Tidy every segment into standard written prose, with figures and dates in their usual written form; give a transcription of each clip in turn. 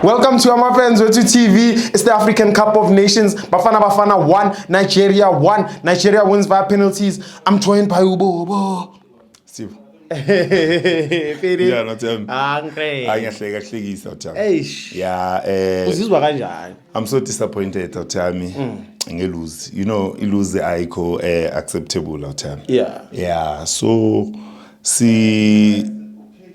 Welcome to FANS Wethu TV. It's the African Cup of Nations. Bafana 1, Nigeria 1. Nigeria wins via penalties. I'm joined by Ubo. Steve. Yeah, not I'm so disappointed lose. You know, you lose the Aiko acceptable out time. Yeah, so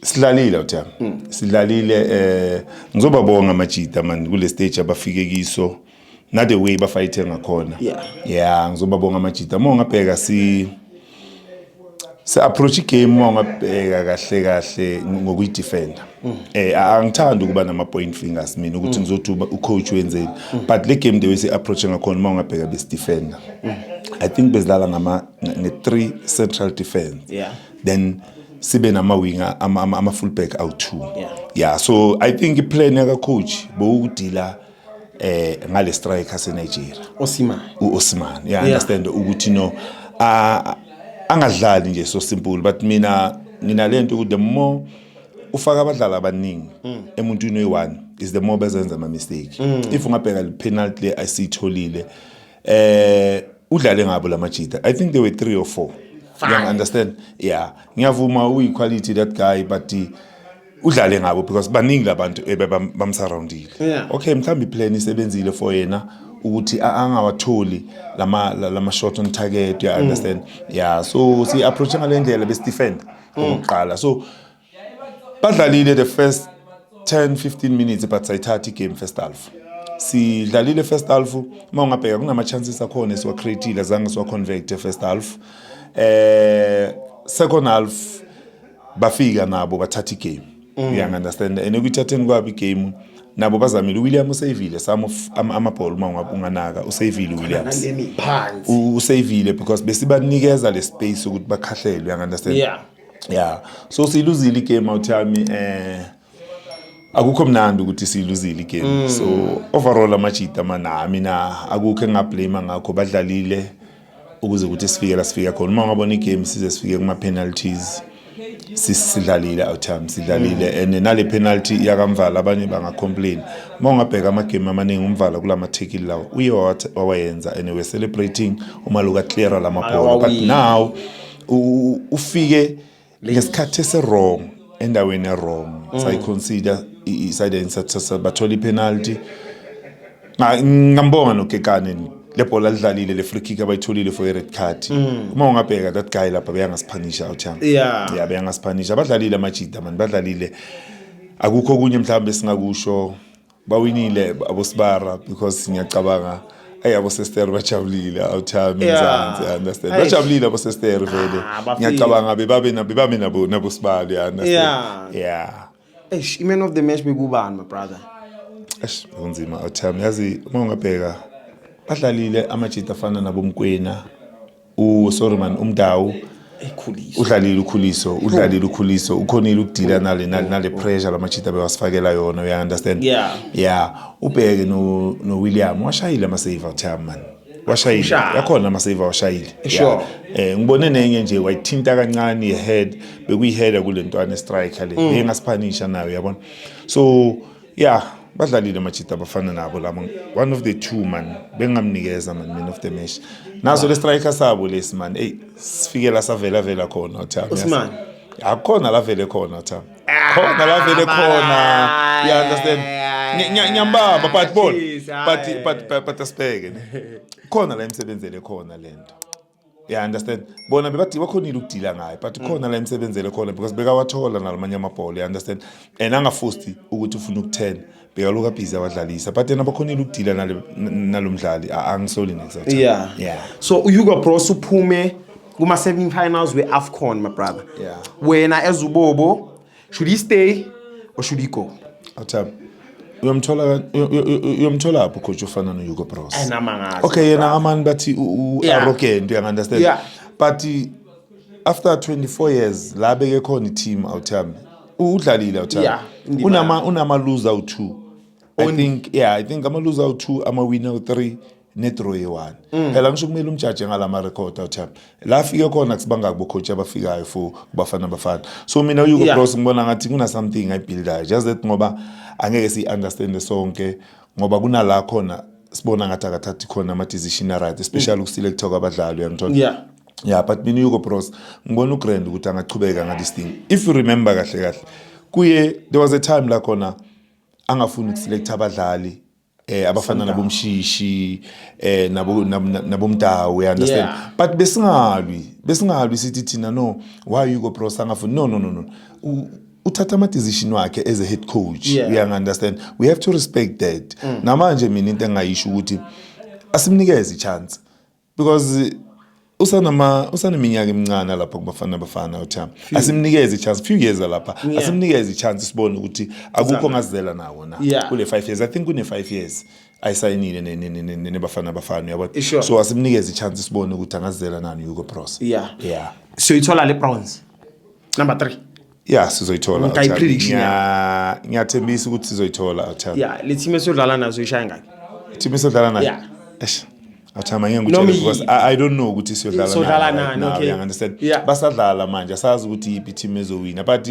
silalile utha silalile ngizobabonga amajita man kule stage abafike kiso na the way bafighting ngakhona ngizobabonga amajita mongabheka si approach game mongabheka kahle ngokuyidefenda angithanda ukuba nama point fingers mina ukuthi ngizothi ucoach wenzeni but le game the way si approach ngakhona mongabheka best defender I think bezidlala nge 3 central defense then sibe nama winger ama fullback out 2 so I think iplan yaka coach bowudila ngale striker se Nigeria Osman understand ukuthi no angadlali nje so simple but mina nginalento ukuthi the more ufaka abadlali abaningi emuntwini we1 is the more bezenza ama mistake if ungabheka le penalty le ayisitholile udlale ngabo lamajita I think there were 3 or 4. You understand? Ngiyavuma uyi-quality that guy but udlale ngabo because baningi labantu bamsurroundile. Okay, mhlambi plan isebenzile for yena ukuthi angawatholi lama shot on target, you understand? So si approach ngalendlela best defend ukuqala. So badlalile the first 10-15 minutes but sayithatha game first half. Si dlalile first half mawungabheka kunama chances akhona siwa creative azange siwa convert first half. Second half bafika nabo bathatha game. You understand? And ukuthatheni kwabi game nabo bazamile William usavile some of ama-ball unganaka usavile Williams. Usavile because besibanikeza le space ukuthi bakhahlele, you understand? So siluzile game awuthami akukho mnandi ukuthi siluzile game. So overall amajita mina akukho engablame ngakho badlalile ukuze ukuthi sifike khona uma ngabona igame size sifike kuma penalties sidlalile outtime sidlalile and nale penalty yakamvala abanye banga complain uma ungabheka ama game amaningi umvala kulama tackle lawo uye wayenza and we celebrating uma loka clear lama ball but now ufike ngesikhathi ese wrong endaweni e wrong so I consider iside insatsa bathola penalty ngambonga noKekane le bola lidlalile le free kick abayitholile for a red card uma ungabheka that guy lapha beyangasiphanisha outham beyangasiphanisha badlalile amajita man badlalile akukho kunye mhlawumbe singakusho bawinile abosibara because ngiyacabanga abosester bajabulile outham mzansi understand bajabulile abosester vele ngiyacabanga bebabe nabosibali understand man of the match bekubani my brother unzima outham yazi uma ungabheka badlalile amajita afana nabomkwena sorry man umdawu udlalile ukhuliso ukhonile ukudila nale pressure lamajita bewasifakela yona you understand ubheke no William washayile ama save outtime man washayile yakhona ama save washayile ngibone nenye nje wayithinta kancane head bekuyiheader kule ntwana striker le engasiphanisha nayo yabona so badlalile amajita abafana nabo lama one of the two man bengamnikeza man of the match nazo le striker sabo lesi man sifikela savela khona Usman akona la vele khona khona la vele khona you understand nyambaba but ball but asibheke khona la emsebenzele khona lento you understand bona bebathi bakhonile ukudila ngayo but khona la emsebenzele khona because bekawathola nalamanye amabhola you understand and angaforced ukuthi ufuna ukuthena bekaloka busy abadlalisa but yena bakhonile ukudila nalomdlali angisoli next so uYuga bro suphume kuma semi-finals we AFCON my brother wena as ubobo should he stay or should he go uyomthola apho coach ufana no Hugo Bros okay yena amani bathi arrogant you understand but after 24 years la beke khona i-team outham udlalile outham unama loser u2 I think ama loser u2 ama winner u3 ne-draw ye-1 phela ngisho kumele umjaji ngalama record awuthami la afike khona kusibanga kubo coach abafikayo for Bafana so mina uYugo Bros ngibona ngathi kuna something ayibuildayo just that ngoba angeke si understand sonke ngoba kunala khona sibona ngathi akathathi khona ama decision right especially ukuselect abadlali uyangithola yeah but mina uYugo Bros ngibona uGrand ukuthi angachubeka nga this thing if you remember kahle kuye there was a time la khona angafuni ukuselect abadlali abafana nabomshishi nabomdawu you understand but besingalwi sithi thina no why uYugo Bros angafuni no uthatha ama decision wakhe as a head coach you understand we have to respect that namanje mina into engayisho ukuthi asimnikeze chance because usaneminyaka emincane lapha kubafana uthami asimnikeze chance few years lapha asimnikeze chance sibone ukuthi akukho ongazizela nawo na kule 5 years I think kune 5 years ayisayinile nebafana yabo so asimnikeze chance sibone ukuthi angazizela nani uYugo Bros so ithola le bronze number 3 sizoyithola ngiyathembisa ukuthi sizoyithola uthami le team esodlala nazo ishaya ngaki team esodlala nayo Awuthama ngiyangutshela because I don't know ukuthi siyodlala nani okay you understand basadlala manje asazi ukuthi iphi team ezowina but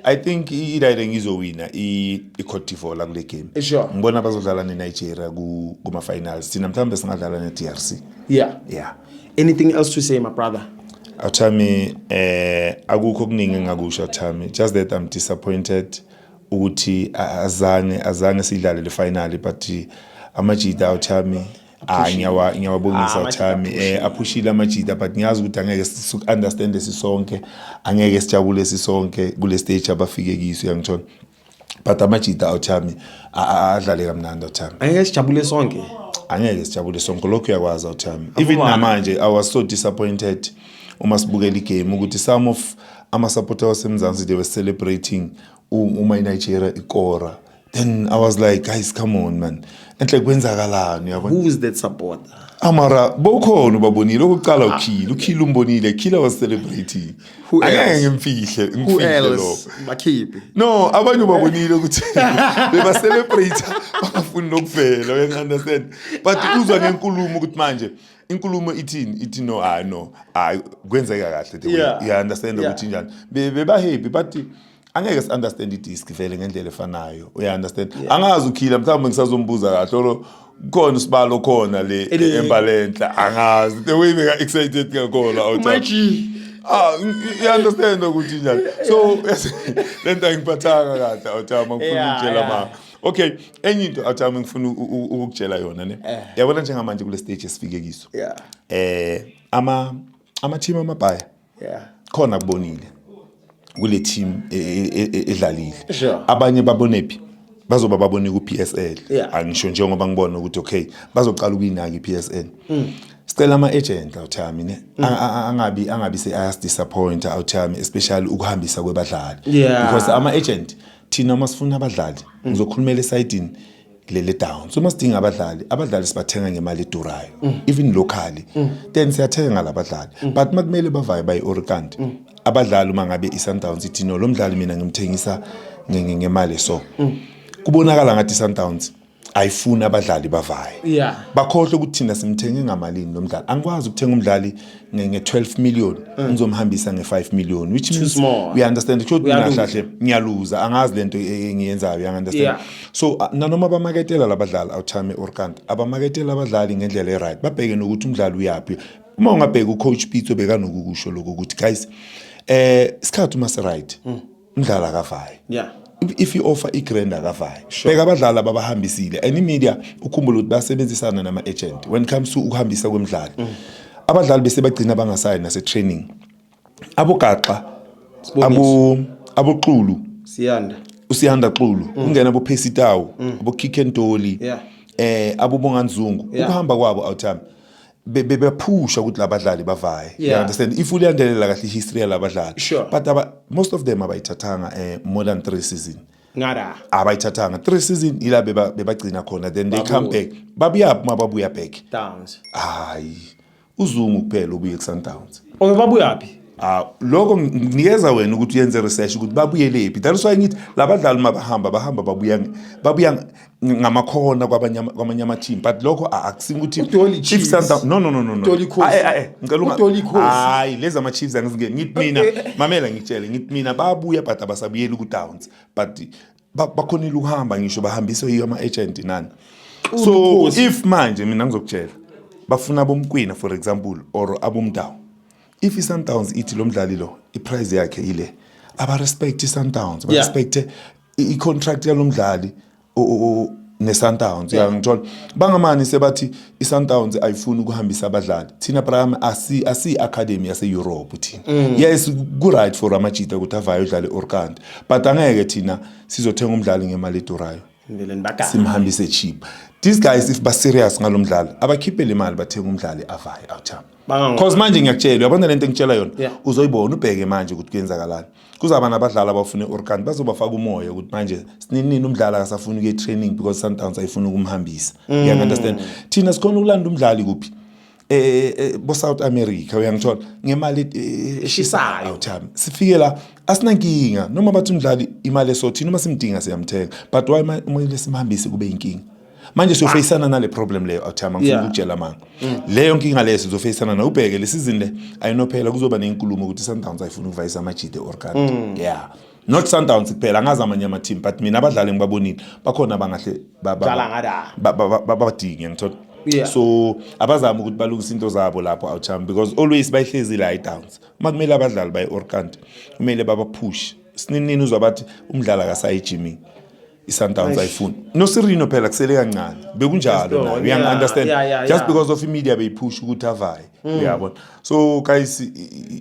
I think iDaireng izowina iCote d'Ivoire la kule game ngibona bazodlala neNigeria kuma finals thina mhlambe singadlala neDRC anything else to say my brother Awuthami akukho kuningi ngakusho Awuthami just that I'm disappointed ukuthi azange sidlale le final but amajida Awuthami ngiyawabongisa Awuthami aphushile amajida but ngiyazi ukuthi angeke understand sisonke angeke sijabule sisonke kule stage abafike kiso uyangithola but amajida Awuthami adlale kamnandi Awuthami angeke sijabule sonke lokho uyakwazi Awuthami even namanje I was so disappointed uma sibukela igame ukuthi some of ama supporters wasemzansi they were celebrating uma Nigeria ikora then I was like guys come on man enhle kwenzakalani yabona who is that supporter amara bokhona ubabonile ukuqala ukhila umbonile khila was celebrating angeke ngimfihle lo bakhiphi no abanye ubabonile ukuthi beba celebrate bafuna nokuvela you understand but uzwa ngenkulumo ukuthi manje inkulumo ithi no kwenzeka kahle you understand ukuthi njani beba happy but angeke si understand idisk vele ngendlela efanayo you understand angazi ukhila mhlawumbe ngisazombuza kahle lo khona sibalo khona le embalentla angazi the way we are excited kakhona Awuthami you understand ukuthi njani so lento ngiphathanga kahle Awuthami ngifuna ukutshela ma okay enye into Awuthami ngifuna ukukutshela yona ne yabona njengamanje kule stage esifike kiso ama team amabhaya khona kubonile kule team edlalile abanye babonephi bazoba babone ku PSL angisho njengoba ngibona ukuthi okay bazoqala ukuyinaka iPSL sicela ama agent Awuthami ne angabi se disappoint Awuthami especially ukuhambisa kwebadlali because ama agent thina masifuna abadlali ngizokhulumela esidini lele down so masidinga abadlali sibathenga ngemali edurayo even locally then siyathenga labadlali but makumele bavaye by Orikant abadlali uma ngabe iSundowns ithi no lo mdlali mina ngimthengisa ngemali so kubonakala ngathi iSundowns ayifuna abadlali bavaye bakhohle ukuthi thina simthenge ngamalini lo mdlali angikwazi ukuthenga umdlali nge12 million ngizomhambisa nge5 million which means we understand ukuthi mina hlahle ngiyaluza angazi lento engiyenzayo you understand so nanoma bamaketela labadlali Awuthami Orikant abamaketela abadlali ngendlela eright babheke nokuthi umdlali uyapi uma ungabheka ucoach Pitso bekanokukusho lokho ukuthi guys isikhathi uma se right umdlali akavaye if you offer iGrand akavaye beka abadlali abahambisile any media ukhumbula ukuthi basebenzisana nama agent when it comes to ukuhambisa kwemidlalo abadlali bese bagcina bangasayi nase training abogaxa aboxulu usiyanda xulu ungena abo Phesitawu abo Kickentoli abobonganzungu ukuhamba kwabo Awuthami bephusha ukuthi labadlali bavaye you understand if ulandelela kahle history yalabadlali but most of them abayithathanga more than 3 season ngara abayithathanga 3 season ila bebagcina khona then they come back babuya mababuya back Downs hayi uzungu kuphela ubuye kuSundowns babuya phi Lokho nginikeza wena ukuthi uyenze research ukuthi babuyelephi. That's why ngithi labadlali mabahamba babuya ngamakhona kwabanye ama team, but lokho akusinga ukuthi Chiefs no hayi leza ama Chiefs angizingeni ngithi mina mamela ngitshele ngithi mina babuya but abasabuyeli ku Downs, but bakhonile ukuhamba ngisho bahambiswe yiyo ama agent nani. So if manje mina ngizokutshela bafuna bomkwina for example or abomdawo, if iSundowns ithi lo mdlali lo iprice yakhe ile aba respect iSundowns, ba respect icontract yalo mdlali neSundowns, uyangithola bangamani sebathi iSundowns ayifuni ukuhambisa abadlali. Thina prime asi academy yase Europe thina. Yes, good right for amajita ukuthi avayo udlale Orkant, but angeke thina sizothenga umdlali ngemali edurayo simhambise cheap. These guys if ba serious ngalomdlali abakhiphe le mali bathenga umdlali avayo awuthama. Because manje ngiyakutshela uyabona lento engitshela yona uzoyibona ubheke manje ukuthi kuyenzakalani. Kuzaba nabadlali abafuna Orkant bazobafaka umoya ukuthi manje sinini umdlali akasafuna ukuye training because Sundowns ayifuna ukumhambisa. You understand? Thina sikhona ukulanda umdlali kuphi bo South America, uyangithola ngemali eshisayo awuthama. Sifike la asinankinga noma bathi umdlali imali esothi noma simdinga siyamthenga, but why umele simhambise kube inkinga. Manje siyofacana nale problem leyo awuthama ngifuna ukutshela manga. Leyo nkinga leyo sizofacana na ubheke le season le ayinophela kuzoba nenkulumo ukuthi Sundowns ayifuna ukuvayisa amajide Orkant. Not Sundowns kuphela ngazi amanye ama team, but mina abadlali ngibabonile bakhona bangahle babadinge ngithola. So abazama ukuthi balungise into zabo lapho awuthama because always bayihlezi la iDowns. Makumele abadlali baye Orkant kumele baba push. Sinini uzobathi umdlali akasayijimi iSundowns ayifuna. No Sirino phela kusele kancane. Bekunjalo na. We understand. Just because of media beyipush ukuthi avaye. Uyabona. So guys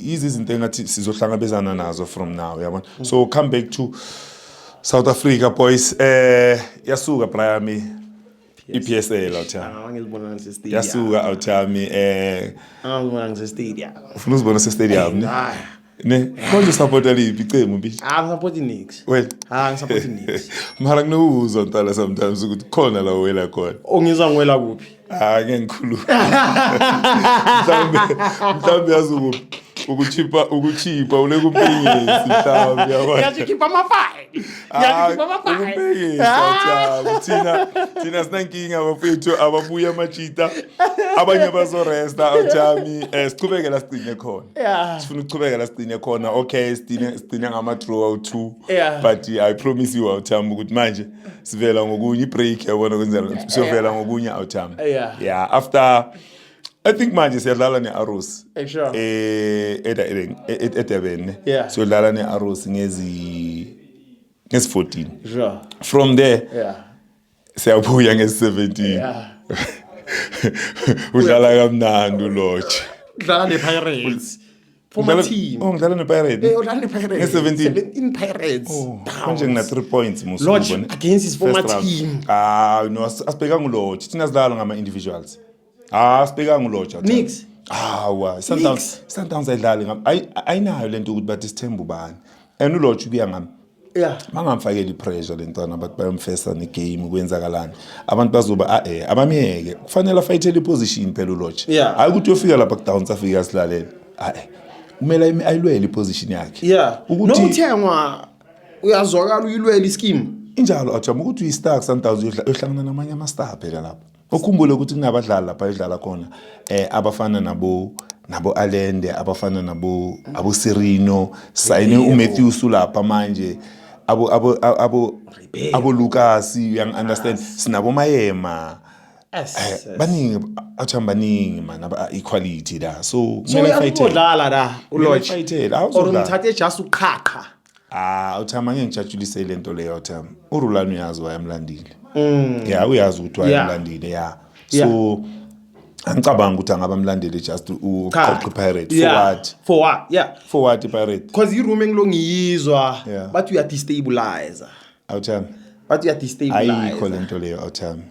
izinto engathi sizohlangabezana nazo from now, uyabona. So come back to South Africa boys. Yasuka Brian iPSL awuthama. Ngizibona nase stadium. Yasuka awuthami ngizibona nase stadium. Ufuna uzibona nase stadium ne? Ne, konje support aliphi icemu mbi? Support Knicks. Well, support Knicks. Mara kunuzwa ntala sometimes ukuthi khona la wela khona. Ongizwa ngwela kuphi? Ngeke ngikhulu. Mhlambe yazi ukuchipa ule kumpengisi mhlambe yabona. Yachipa amafile. Yachipa amafile. Thina sinankinga abafethu ababuya amajita abanye bazoresta awuthami siqhubeke la sigcine khona. Sifuna ukuqhubeka la sigcine khona. Okay, sigcine ngama draw awu2. But I promise you awuthami ukuthi manje sivela ngokunye ibreak yabona kwenzela siyovela ngokunye awuthami. Yeah, after I think manje siyadlala neArrows. Sure. Edurban. Siyadlala neArrows ngezi 14. Sure. From there, siyabuya ngezi 17. Udlala kamnandi uLodge. Udlala nePirates. Former team. Udlala nePirates. Udlala nePirates. Ngezi 17 Pirates. Manje ngina 3 points musu. Lodge against his former team. No, asibheka nguLodge. Thina sidlala ngama individuals. Sibheka nguLodge. Knicks. Sundowns ayidlali ngam ayinayo lento ukuthi bathi sithemba ubani. And uLodge ubuya ngami. Bangamfakeli pressure lentwana bathi bayomfesa negame kwenzakalani. Abantu bazoba abamiyeke. Kufanele afayithele iposition phela uLodge. Hayi ukuthi uyofika lapha kuDowns afika silalele. Kumele ayilwele iposition yakhe. Ukuthi uthengwa uyazwakala uyilwele ischeme. Injalo ajama ukuthi uyiStark Sundowns uyohlangana namanye ama-star phela lapha. Ukhumbule ukuthi kunabadlali lapha edlala khona abafana nabo Alende, abafana nabo Sirino, sayine uMatthews lapha manje abo Lucas, you understand, sinabo Mayema. Baningi baningi man equality da. So uyadlala la uLodge or umthathe just uqhaqha. Uthama ngeke ngijatshulise lento leyo uthama. uRulani uyazi wayamlandile. Uyazi ukuthi wayamlandile so angicabanga ukuthi angabamlandile just uqoqe Pirate for what for what Pirate because iroom engilongiyizwa but you are destabilizer awuthami but you are destabilizer ayikho lento leyo awuthami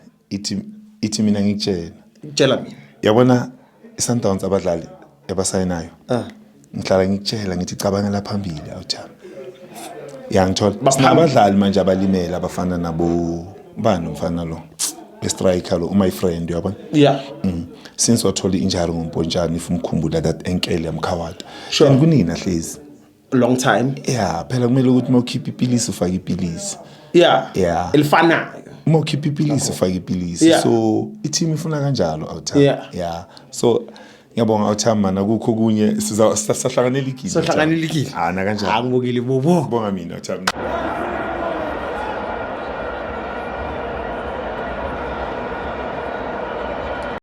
ithi mina ngikutshela mina yabona iSundowns abadlali ebasayinayo ngihlala ngikutshela ngithi cabangela phambili awuthami ngithola sinabadlali manje abalimela abafana nabo bani umfana lo striker lo my friend yabona yeah since wathola injury ngompontshana if umkhumbula that ankle yamkhawata Sure. and kunina hlezi long time yeah phela kumele ukuthi mawukhipha ipilisi ufake ipilisi yeah elifanayo mawukhipha ipilisi ufake ipilisi Yeah. so i-team ifuna kanjalo awutha Yeah. so ngiyabonga awutha mana kukho kunye sahlanganela igili sohlanganelekile na kanjalo angibukile bobo bonga mina awutha